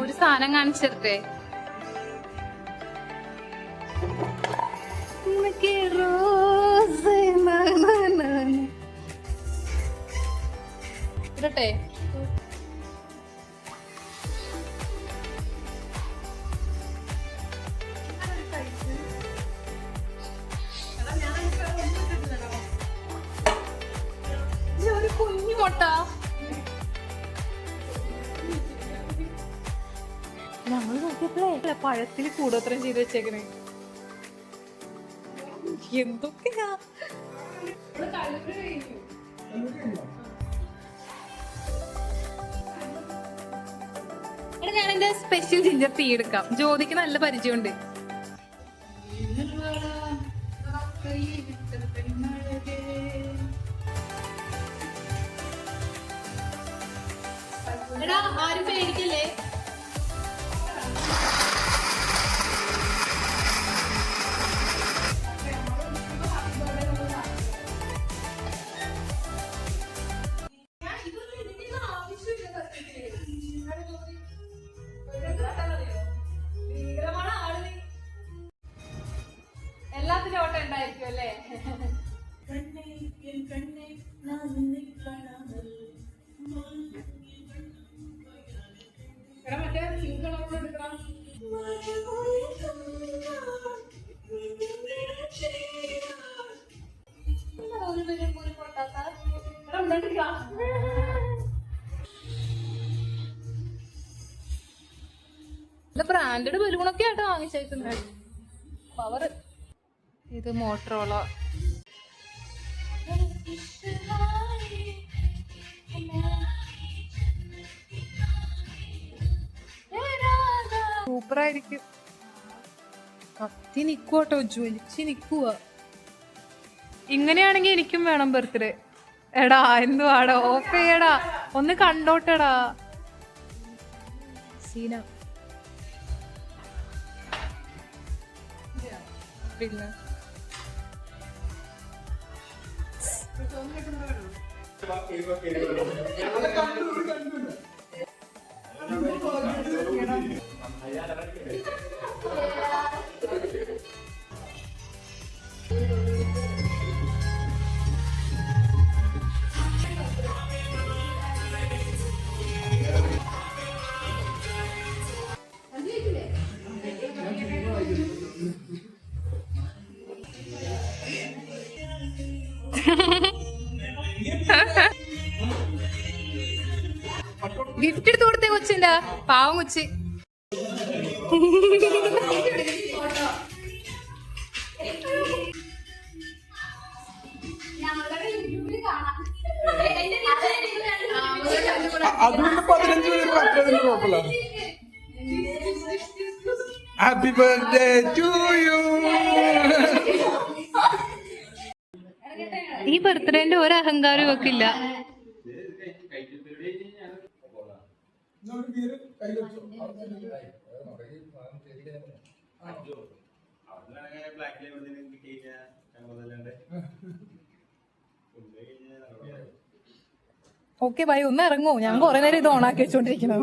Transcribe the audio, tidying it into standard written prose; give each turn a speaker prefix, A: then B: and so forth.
A: ഒരു സാധനം കാണിച്ചിട്ടേ ഇടട്ടെ. ഒരു കുഞ്ഞു മുട്ട. ഞങ്ങൾ നോക്കിയപ്പോഴേ പഴത്തിൽ കൂടോത്രം ചെയ്ത് വെച്ചേക്കണേ. എന്തൊക്കെയാ ഞാൻ എന്റെ സ്പെഷ്യൽ ജിഞ്ചർ ടീ എടുക്കാം. ജ്യോതിക്ക് നല്ല പരിചയമുണ്ട്. എടാ ആരും പേടിക്കല്ലേ. എല്ലാത്തിനും ഓട്ടം ഉണ്ടായിരിക്കും അല്ലേ? ബ്രാൻഡഡ് ബലൂണൊക്കെ ആയിട്ട് വാങ്ങിച്ചേക്കുന്നത്. പവർ. ഇത് മോട്ടറോള. സൂപ്പറായിരിക്കും. കത്തി നിക്കുവാട്ടോ, ജ്വലിച്ച് നിക്കുവ. ഇങ്ങനെയാണെങ്കി എനിക്കും വേണം ബർത്ത്ഡേ. എടാ എന്തുവാടാ ഓഫ് ചെയ്യടാ, ഒന്ന് കണ്ടോട്ടെടാ. സീന പിന്നെ ഗിഫ്റ്റ് എടുത്ത് കൊടുത്തേ കൊച്ചിന്റെ പാവം കൊച്ച്.
B: Happy birthday to you.
A: ഈ ബർത്ത്ഡേന്റെ ഒരു അഹങ്കാരം ഇവക്കില്ല. ഓക്കെ ബൈ, ഒന്ന് ഇറങ്ങോ. ഞാൻ കുറെ നേരം ഇത് ഓണാക്കി വെച്ചോണ്ടിരിക്കണം.